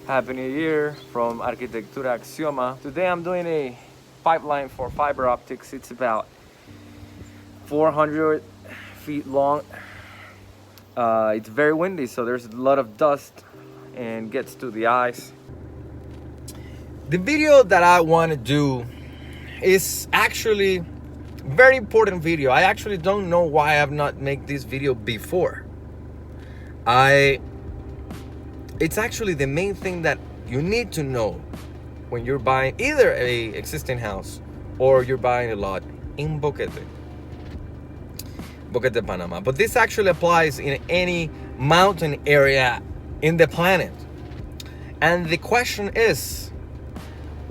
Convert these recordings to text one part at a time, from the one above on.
Happy New Year from Arquitectura Axioma. Today I'm doing a pipeline for fiber optics. It's about 400 feet long. It's very windy, so there's a lot of dust and gets to the eyes. The video that I want to do is actually very important video. I actually don't know why I have not made this video before. It's actually the main thing that you need to know when you're buying either a existing house or you're buying a lot in Boquete, Panama. But this actually applies in any mountain area in the planet. And the question is,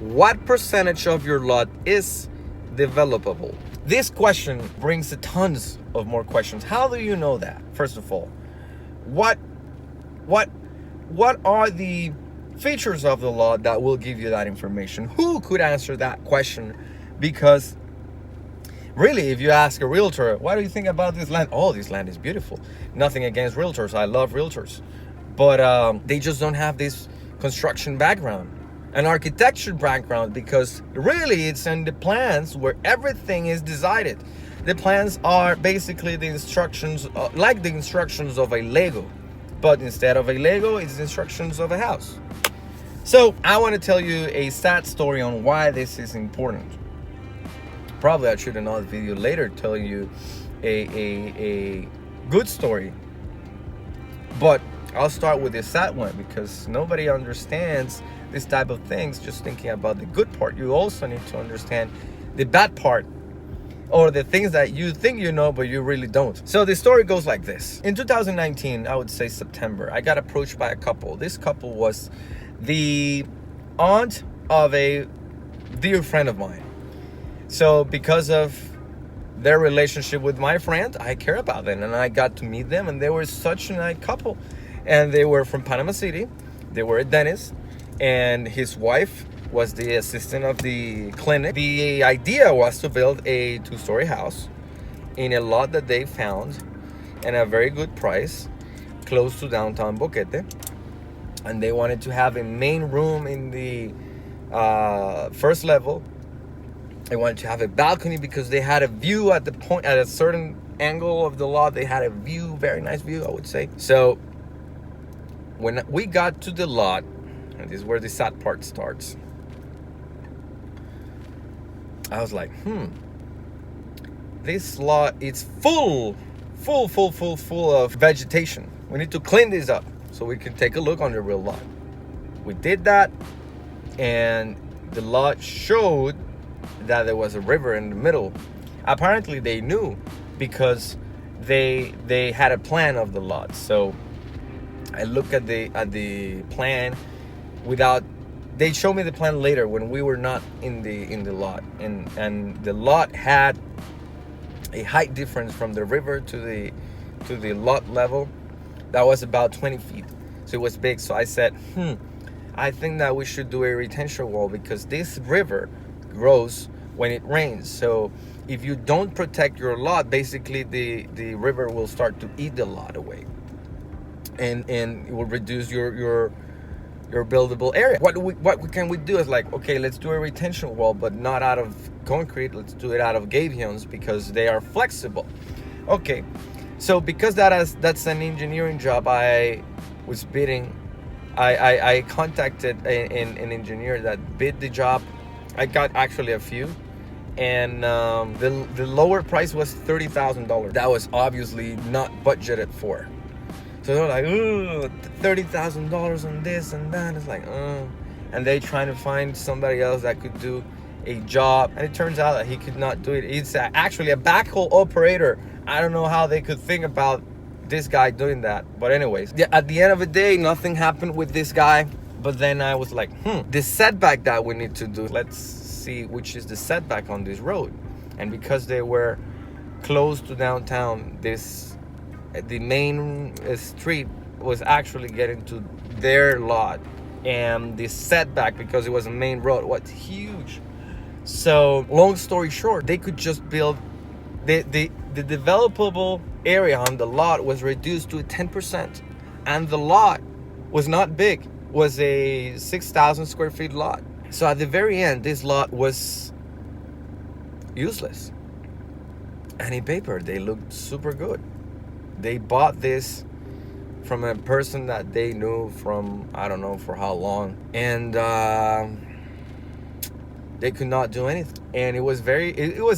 what percentage of your lot is developable? This question brings tons of more questions. How do you know that? First of all, what are the features of the lot that will give you that information? Who could answer that question? Because really, if you ask a realtor, what do you think about this land? Oh, this land is beautiful. Nothing against realtors. I love realtors. But they just don't have this construction background, an architecture background, because really it's in the plans where everything is decided. The plans are basically the instructions, like the instructions of a Lego. But instead of a Lego, it's instructions of a house. So I want to tell you a sad story on why this is important. Probably I should another video later telling you a good story. But I'll start with the sad one because nobody understands this type of things just thinking about the good part. You also need to understand the bad part, or the things that you think you know, but you really don't. So the story goes like this. In 2019, I would say September, I got approached by a couple. This couple was the aunt of a dear friend of mine. So because of their relationship with my friend, I care about them. And I got to meet them, and they were such a nice couple. And they were from Panama City. They were a dentist, and his wife was the assistant of the clinic. The idea was to build a 2-story house in a lot that they found at a very good price, close to downtown Boquete. And they wanted to have a main room in the first level. They wanted to have a balcony because they had a view at a certain angle of the lot. They had a view, very nice view, I would say. So when we got to the lot, and this is where the sad part starts, I was like, this lot is full of vegetation. We need to clean this up so we can take a look on the real lot. We did that, and the lot showed that there was a river in the middle. Apparently they knew because they had a plan of the lot. So I looked at the plan without. They showed me the plan later when we were not in the lot, and the lot had a height difference from the river to the lot level that was about 20 feet. So it was big. So I said, I think that we should do a retention wall because this river grows when it rains. So if you don't protect your lot, basically the river will start to eat the lot away, and it will reduce your buildable area. What can we do? Is like, okay, let's do a retention wall, but not out of concrete. Let's do it out of gabions because they are flexible. Okay, so because that's an engineering job, I was bidding. I contacted an engineer that bid the job. I got actually a few, and the lower price was $30,000. That was obviously not budgeted for. So they're like, ooh, $30,000 on this and that. It's like, and they trying to find somebody else that could do a job. And it turns out that he could not do it. It's actually a backhoe operator. I don't know how they could think about this guy doing that. But anyways, at the end of the day, nothing happened with this guy. But then I was like, the setback that we need to do, let's see which is the setback on this road. And because they were close to downtown, the main street was actually getting to their lot, and the setback, because it was a main road, was huge. So long story short, they could just build the developable area on the lot was reduced to 10%, and the lot was not big. was a 6,000 square feet lot. So at the very end, this lot was useless. And in paper, they looked super good. They bought this from a person that they knew from, I don't know for how long. And they could not do anything. And it was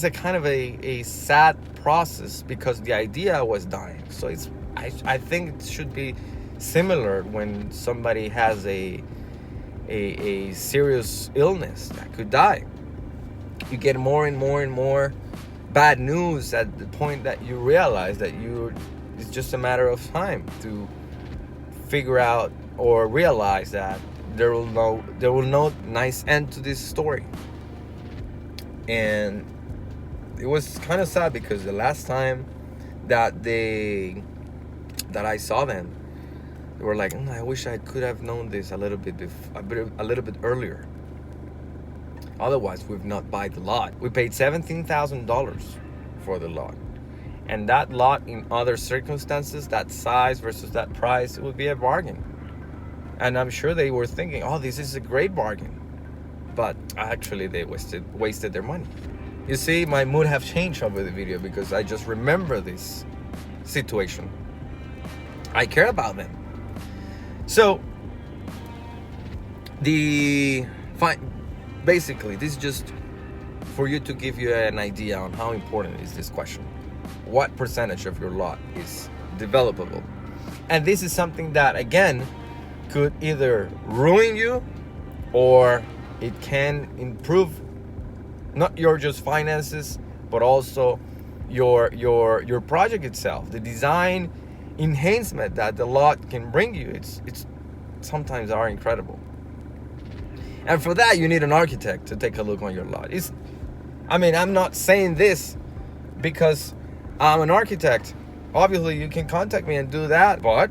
a kind of a sad process because the idea was dying. So I think it should be similar when somebody has a serious illness that could die. You get more and more and more bad news at the point that you realize that it's just a matter of time to figure out or realize that there will no nice end to this story. And it was kind of sad because the last time that I saw them, they were like, I wish I could have known this a little bit earlier. Otherwise, we've not buy the lot. We paid $17,000 for the lot. And that lot, in other circumstances, that size versus that price, it would be a bargain. And I'm sure they were thinking, this is a great bargain. But actually, they wasted their money. You see, my mood have changed over the video because I just remember this situation. I care about them. So, basically, this is just for you to give you an idea on how important is this question. What percentage of your lot is developable? And this is something that, again, could either ruin you or it can improve not your just finances, but also your project itself. The design enhancement that the lot can bring you, it's sometimes are incredible. And for that, you need an architect to take a look on your lot. I'm not saying this because I'm an architect. Obviously, you can contact me and do that. But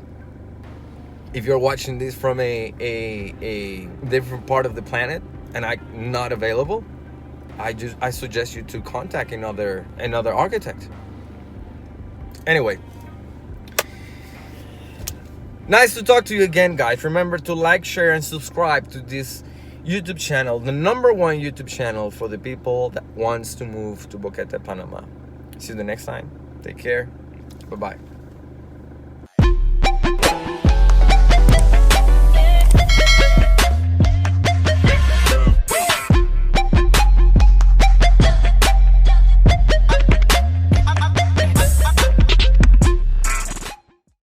if you're watching this from a different part of the planet and I'm not available, I suggest you to contact another architect. Anyway, nice to talk to you again, guys. Remember to like, share, and subscribe to this YouTube channel, the #1 YouTube channel for the people that wants to move to Boquete, Panama. See you the next time. Take care. Bye-bye.